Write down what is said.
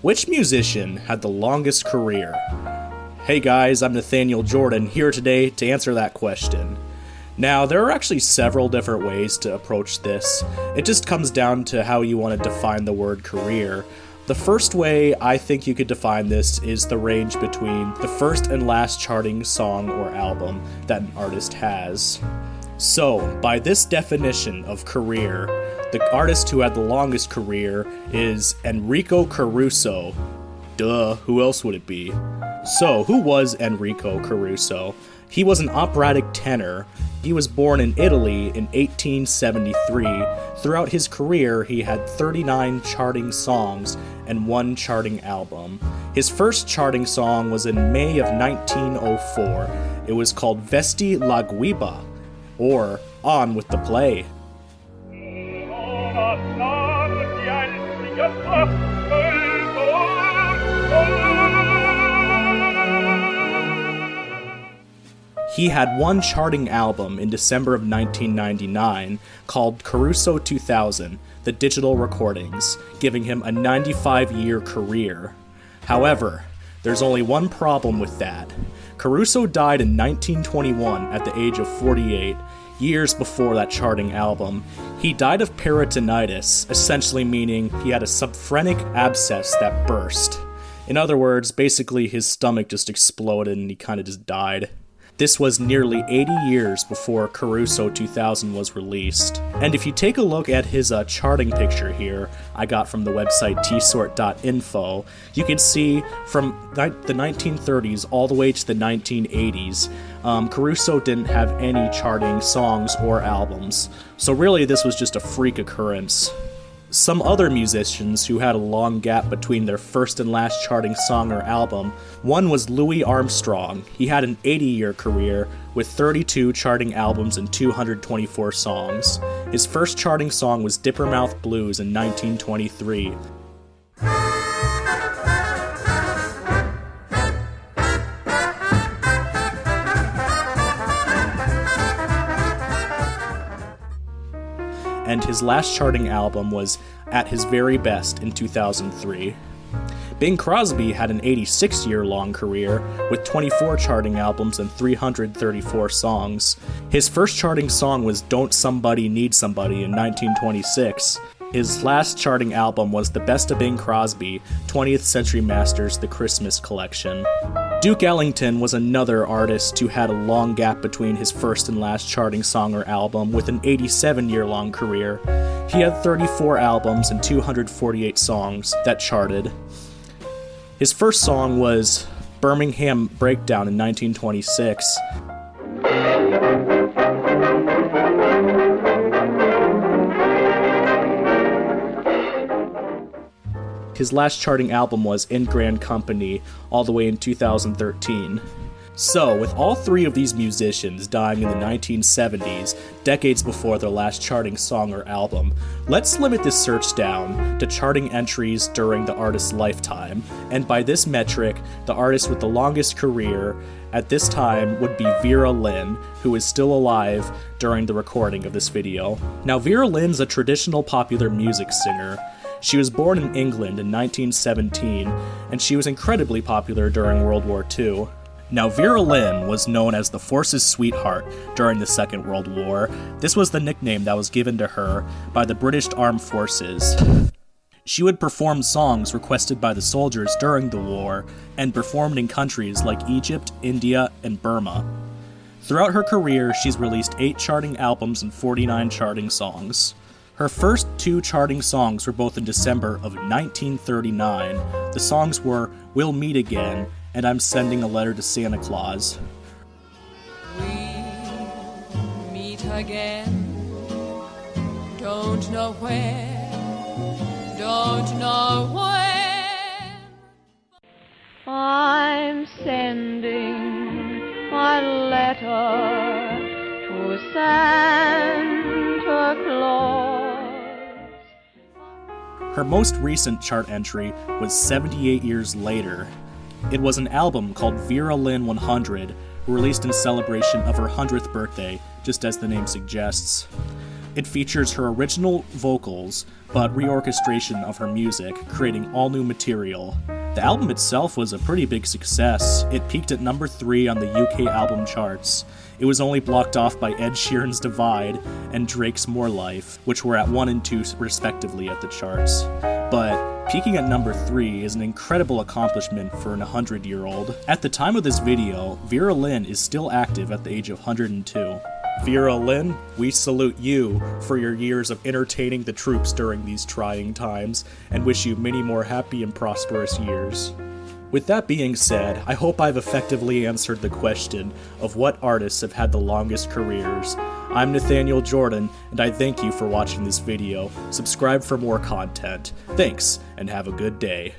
Which musician had the longest career? Hey guys, I'm Nathaniel Jordan, here today to answer that question. Now, there are actually several different ways to approach this. It just comes down to how you want to define the word career. The first way I think you could define this is the range between the first and last charting song or album that an artist has. So, by this definition of career, the artist who had the longest career is Enrico Caruso. Duh, who else would it be? So, who was Enrico Caruso? He was an operatic tenor. He was born in Italy in 1873. Throughout his career, he had 39 charting songs and 1 charting album. His first charting song was in May of 1904. It was called Vesti la Guiba, or On with the Play. He had 1 charting album in December of 1999 called Caruso 2000, The Digital Recordings, giving him a 95-year career. However, there's only one problem with that. Caruso died in 1921 at the age of 48, years before that charting album. He died of peritonitis, essentially meaning he had a subphrenic abscess that burst. In other words, basically his stomach just exploded and he kind of just died. This was nearly 80 years before Caruso 2000 was released. And if you take a look at his charting picture here, I got from the website tsort.info, you can see from the 1930s all the way to the 1980s, Caruso didn't have any charting songs or albums. So really this was just a freak occurrence. Some other musicians who had a long gap between their first and last charting song or album, one was Louis Armstrong. He had an 80-year career with 32 charting albums and 224 songs. His first charting song was Dippermouth Blues in 1923. And his last charting album was At His Very Best in 2003. Bing Crosby had an 86-year-long career with 24 charting albums and 334 songs. His first charting song was Don't Somebody Need Somebody in 1926. His last charting album was The Best of Bing Crosby, 20th Century Masters The Christmas Collection. Duke Ellington was another artist who had a long gap between his first and last charting song or album with an 87-year-long career. He had 34 albums and 248 songs that charted. His first song was Birmingham Breakdown in 1926. His last charting album was In Grand Company, all the way in 2013. So, with all 3 of these musicians dying in the 1970s, decades before their last charting song or album, let's limit this search down to charting entries during the artist's lifetime. And by this metric, the artist with the longest career at this time would be Vera Lin, who is still alive during the recording of this video. Now, Vera Lin's a traditional popular music singer. She was born in England in 1917, and she was incredibly popular during World War II. Now, Vera Lin was known as the Force's sweetheart during the Second World War. This was the nickname that was given to her by the British Armed Forces. She would perform songs requested by the soldiers during the war, and performed in countries like Egypt, India, and Burma. Throughout her career, she's released 8 charting albums and 49 charting songs. Her first 2 charting songs were both in December of 1939. The songs were We'll Meet Again and I'm Sending a Letter to Santa Claus. We'll meet again, don't know where, don't know when. I'm sending my letter to Santa Claus. Her most recent chart entry was 78 years later. It was an album called Vera Lin 100, released in celebration of her 100th birthday, just as the name suggests. It features her original vocals, but reorchestration of her music, creating all new material. The album itself was a pretty big success. It peaked at number 3 on the UK album charts. It was only blocked off by Ed Sheeran's Divide and Drake's More Life, which were at 1 and 2 respectively at the charts. But peaking at number 3 is an incredible accomplishment for an 100-year-old. At the time of this video, Vera Lin is still active at the age of 102. Vera Lin, we salute you for your years of entertaining the troops during these trying times, and wish you many more happy and prosperous years. With that being said, I hope I've effectively answered the question of what artists have had the longest careers. I'm Nathaniel Jordan, and I thank you for watching this video. Subscribe for more content. Thanks, and have a good day.